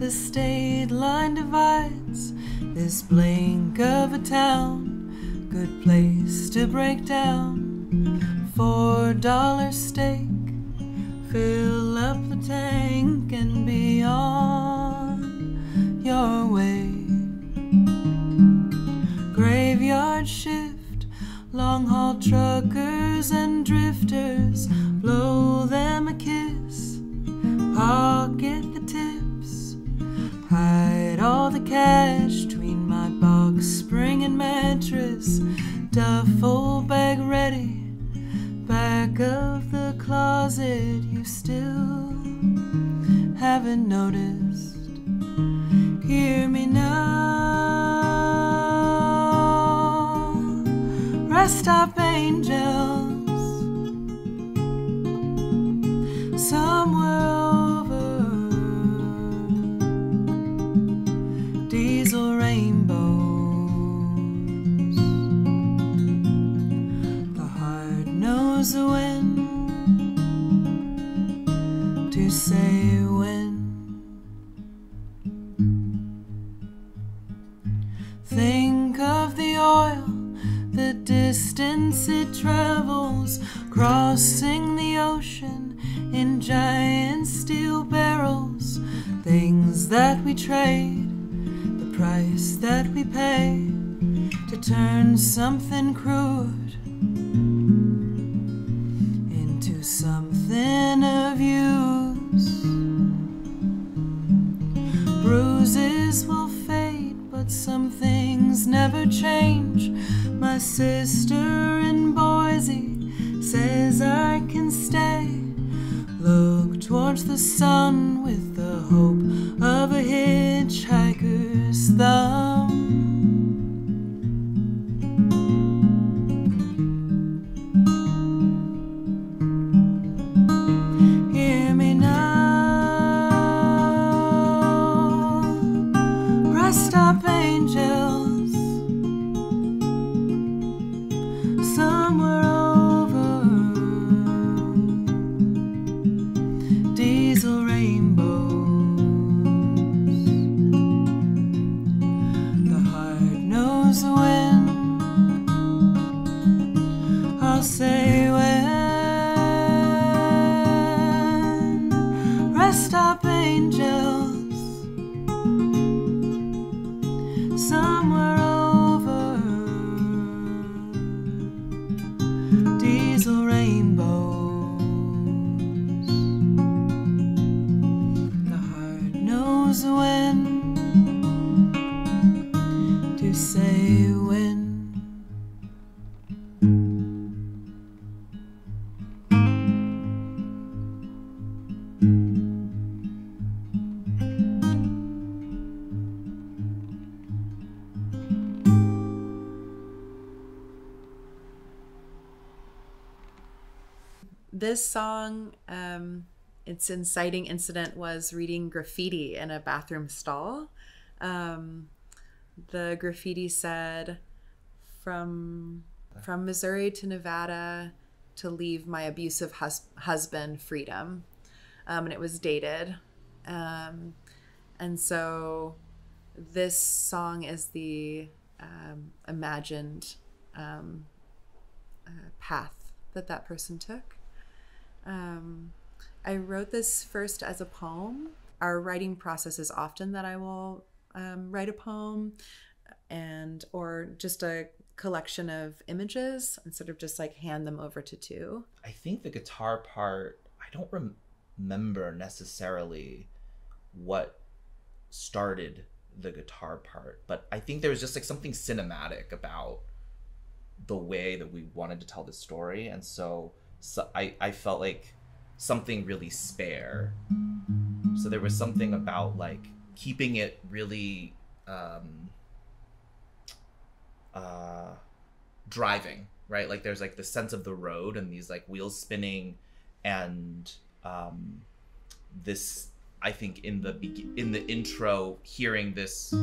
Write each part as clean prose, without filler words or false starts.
The state line divides this blink of a town. Good place to break down. $4 steak. Fill up the tank and be on your way. Graveyard shift, long haul truckers and drifters. Blow them a kiss, pocket the tips. Hide all the cash between my box spring and mattress. Duffel bag ready, back of the closet. You still haven't noticed. Hear me now. Rest stop angels. Somewhere over diesel rainbows. The heart knows when to say when. Think of the oil, the distance it travels, crossing the ocean in giant steel barrels. Things that we trade, the price that we pay to turn something crude into something of use. Bruises will fade, but some things never change. My sister in Boise says I can stay. Look towards the sun with the hope of a hitchhiker's thumb. Hear me now. Rest stop angels. Somewhere over diesel rainbows. The heart knows when. I'll say when. Rest stop angels. Somewhere over diesel rainbows. The heart knows when to say when. This song, its inciting incident was reading graffiti in a bathroom stall. The graffiti said, from Missouri to Nevada to leave my abusive husband freedom. And it was dated. And so this song is the imagined path that person took. I wrote this first as a poem. Our writing process is often that I will write a poem or just a collection of images and sort of just like hand them over to two. I think the guitar part, I don't remember necessarily what started the guitar part, but I think there was just like something cinematic about the way that we wanted to tell the story. And so I felt like something really spare. So there was something about like keeping it really driving, right? Like there's like the sense of the road and these like wheels spinning, and this, I think in the intro, hearing this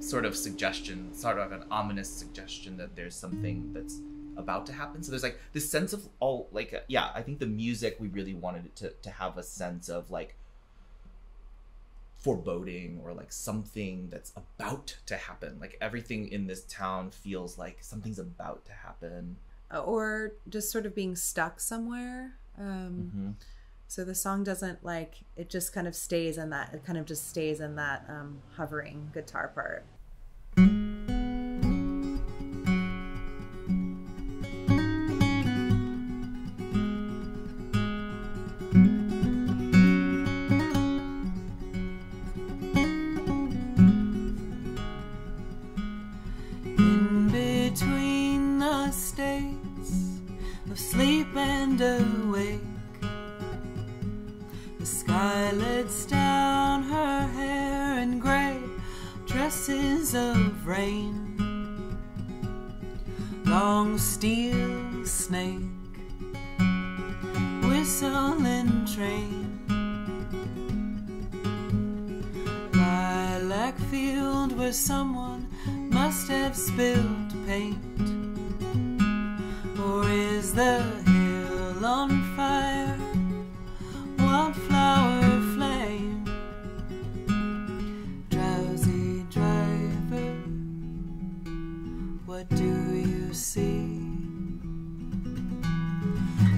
sort of suggestion, sort of an ominous suggestion that there's something that's about to happen. So there's like this sense of all like I think the music, we really wanted it to have a sense of like foreboding or like something that's about to happen. Like everything in this town feels like something's about to happen. Or just sort of being stuck somewhere. So the song doesn't like, it just kind of stays in that, it kind of just stays in that hovering guitar part. In between the states of sleep and awake, the sky lets down her hair in gray tresses of rain. Long steel snake, whistling train. Lilac field where someone must have spilled paint. Or is the hill on fire? Wildflower flame. Drowsy driver, what do you see?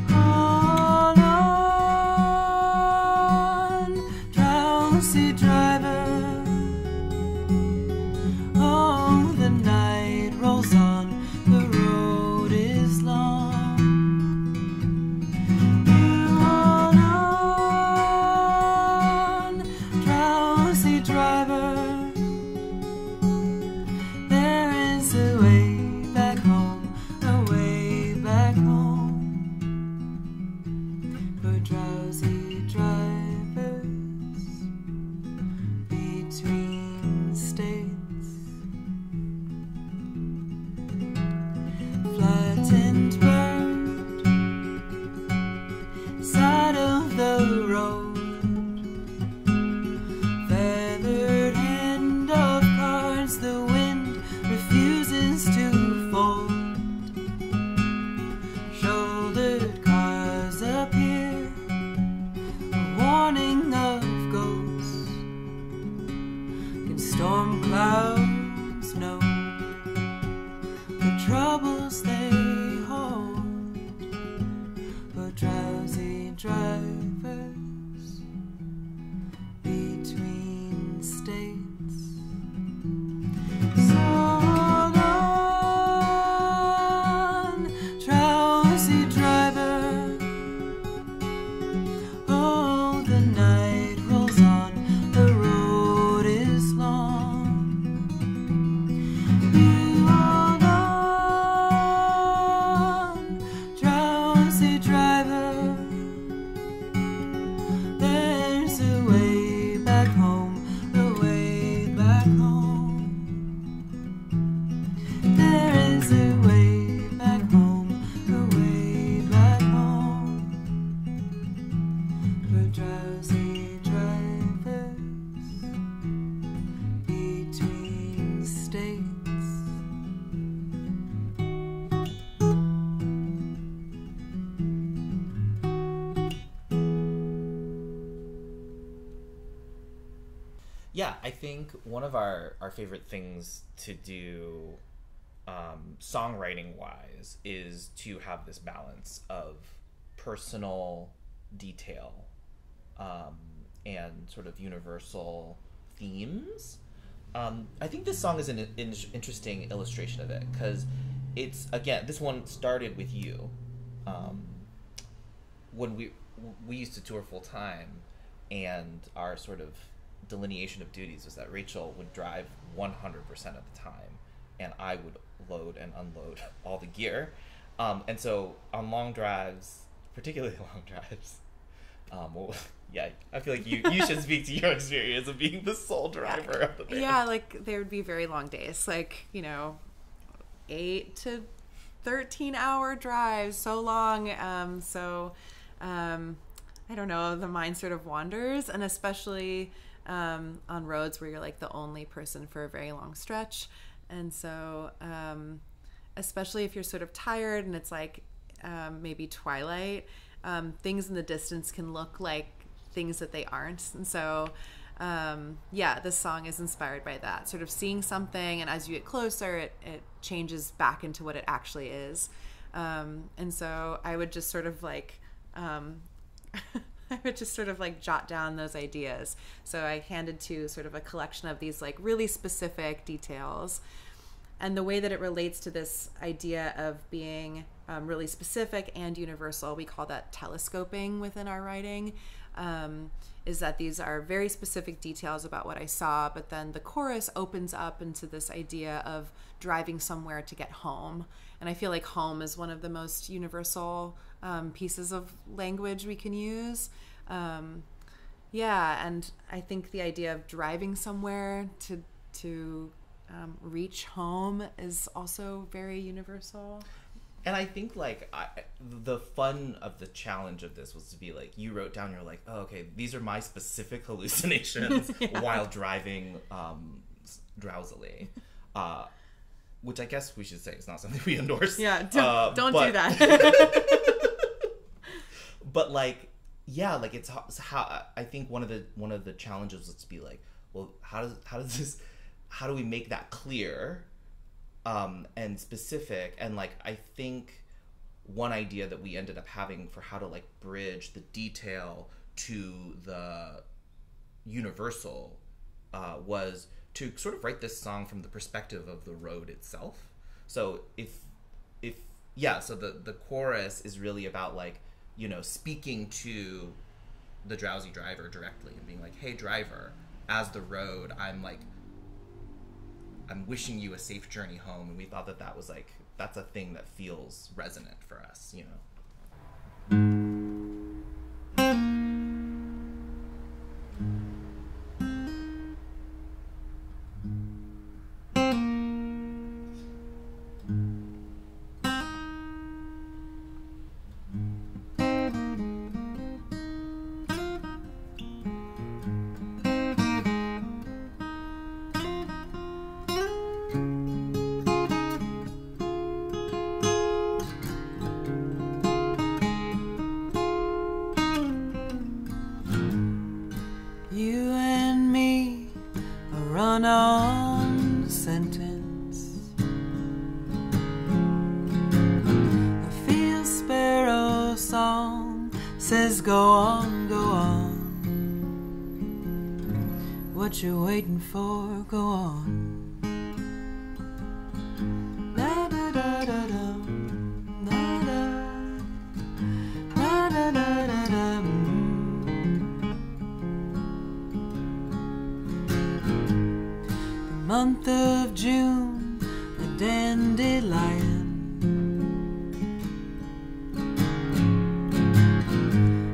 Hold on, drowsy driver. Oh, the night rolls on, the road is long. Hold on, drowsy driver. There is a way back home, a way back home. For drowsy drivers between states. Flattened bird, side of the road. Feathered hand of cards, the wind refuses to fold. Shouldered cars appear, a warning of ghosts. Can storm clouds know the troubles they hold? For drowsy drivers between states. So hold on, drowsy driver. Oh, the night rolls on, the road is long. You hold on, drowsy driver. There's a way back home, a way back home. There is a way back home, a way back home. For drowsy drivers between states. Yeah, I think one of our favorite things to do songwriting wise is to have this balance of personal detail and sort of universal themes. I think this song is an interesting illustration of it because it's, again, this one started with you. When we used to tour full time, and our sort of delineation of duties was that Rachel would drive 100% of the time, and I would load and unload all the gear. And so on long drives, particularly long drives, well, yeah, I feel like you should speak to your experience of being the sole driver of the band. Yeah, like there would be very long days, like, 8 to 13-hour drives, so long. I don't know, the mind sort of wanders, and especially on roads where you're like the only person for a very long stretch. And so especially if you're sort of tired and it's like maybe twilight, things in the distance can look like things that they aren't. And so yeah, this song is inspired by that, sort of seeing something, and as you get closer, it changes back into what it actually is. And so I would just sort of like, I would just sort of like jot down those ideas. So I handed to sort of a collection of these like really specific details. And the way that it relates to this idea of being really specific and universal, we call that telescoping within our writing, is that these are very specific details about what I saw, but then the chorus opens up into this idea of driving somewhere to get home. And I feel like home is one of the most universal pieces of language we can use. Yeah, and I think the idea of driving somewhere to reach home is also very universal. And I think like the fun of the challenge of this was to be like, you wrote down, you're like, oh, okay, these are my specific hallucinations yeah. while driving drowsily. Which I guess we should say is not something we endorse. Yeah, don't do that. But like, yeah, like it's how I think one of the challenges was to be like, well, how do we make that clear and specific? And like, I think one idea that we ended up having for how to like bridge the detail to the universal was to sort of write this song from the perspective of the road itself. So so the chorus is really about like, you know, speaking to the drowsy driver directly and being like, hey driver, as the road, I'm wishing you a safe journey home. And we thought that was like, that's a thing that feels resonant for us, you know. run-on sentence. A field sparrow song says go on, go on. What you waiting for, go on. Month of June, a dandelion.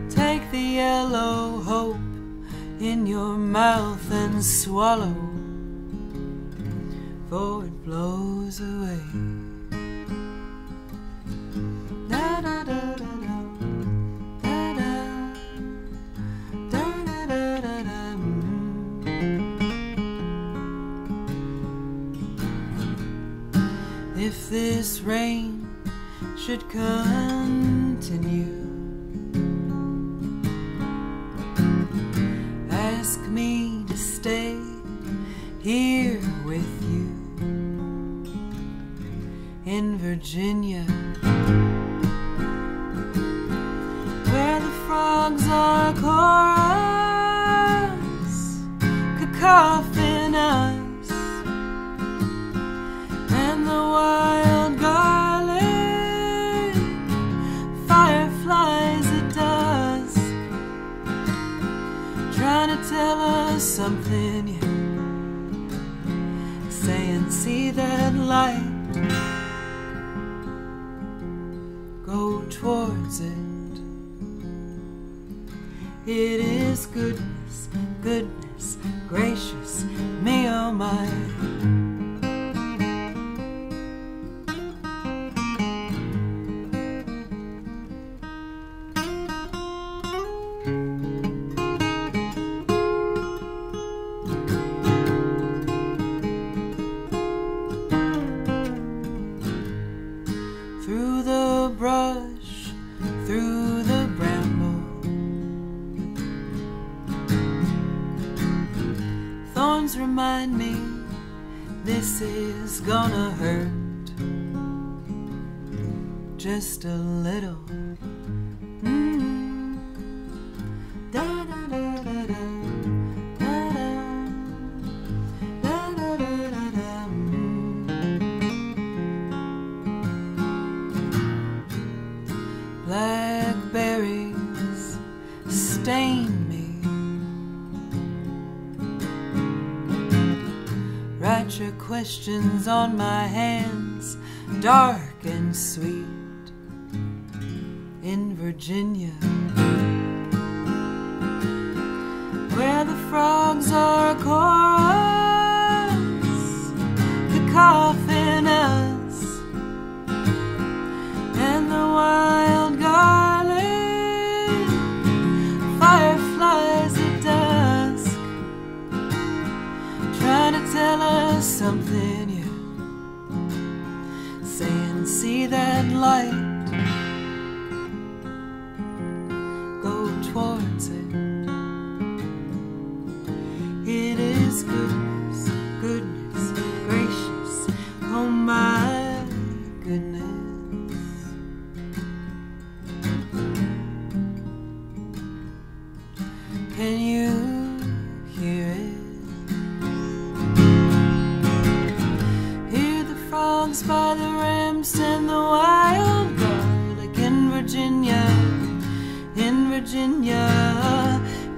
Take the yellow hope in your mouth and swallow, for it blows away. Da da da da da, da da, da da da da da. If this rain should continue, ask me to stay here with you in Virginia, where the frogs are chorus, cacophonous. And the wild garlic, fireflies at dusk, trying to tell us something, yeah. Saying, see that light, go towards it. It is goodness, goodness, gracious me, oh my. Through the brush, through the bramble, Thorns remind me this is gonna hurt just a little. Da da da da da. Da da. Da da da da da. Blackberries stain me. Write your questions on my hands, dark and sweet. In Virginia, where the frogs are a chorus, the coffin us, and the wild garlic, fireflies at dusk, trying to tell us something, yeah, saying, see that light, towards it. It is goodness, goodness gracious, oh my goodness. Can you hear it? Hear the frogs by the ramps and the wild garlic in Virginia. In Virginia,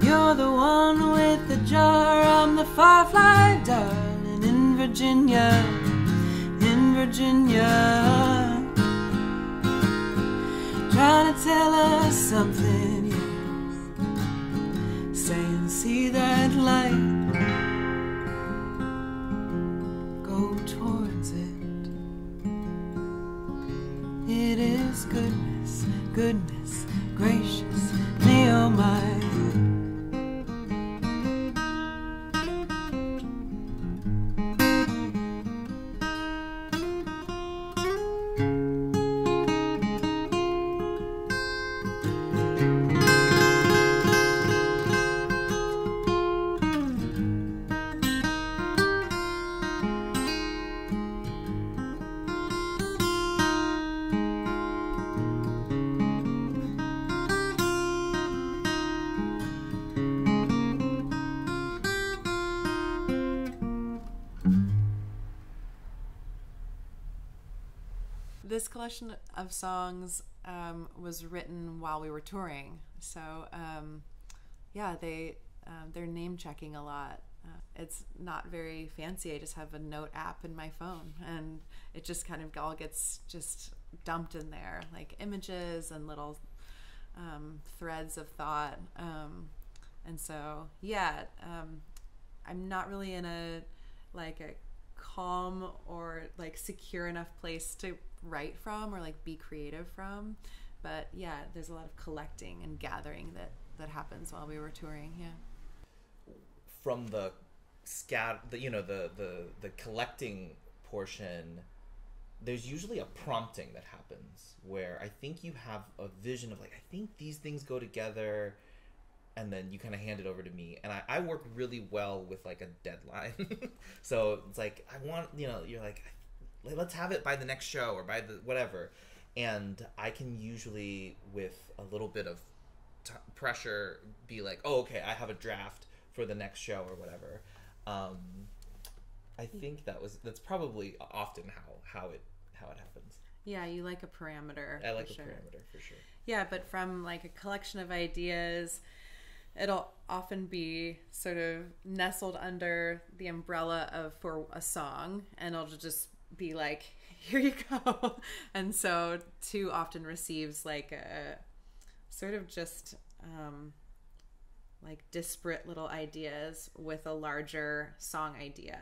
you're the one with the jar, I'm the firefly, darling. In Virginia, trying to tell us something, yes, saying, see that light, go towards it. It is goodness, goodness gracious me, oh my. This collection of songs was written while we were touring, so yeah, they're name checking a lot. It's not very fancy. I just have a note app in my phone, and it just kind of all gets just dumped in there, like images and little threads of thought. And so yeah, I'm not really in a calm or like secure enough place to write from or like be creative from, but yeah, there's a lot of collecting and gathering that happens while we were touring. Yeah, from the collecting portion, there's usually a prompting that happens where I think you have a vision of like, I think these things go together, and then you kind of hand it over to me, and I work really well with like a deadline. So it's like, I want, you're like, let's have it by the next show or by the whatever, and I can usually with a little bit of pressure be like, oh, okay, I have a draft for the next show or whatever. I think that's probably often how it happens. Yeah, you like a parameter. I like a parameter for sure. Yeah, but from like a collection of ideas, it'll often be sort of nestled under the umbrella of for a song, and it'll just be like, here you go. And so too often receives like a sort of just like disparate little ideas with a larger song idea.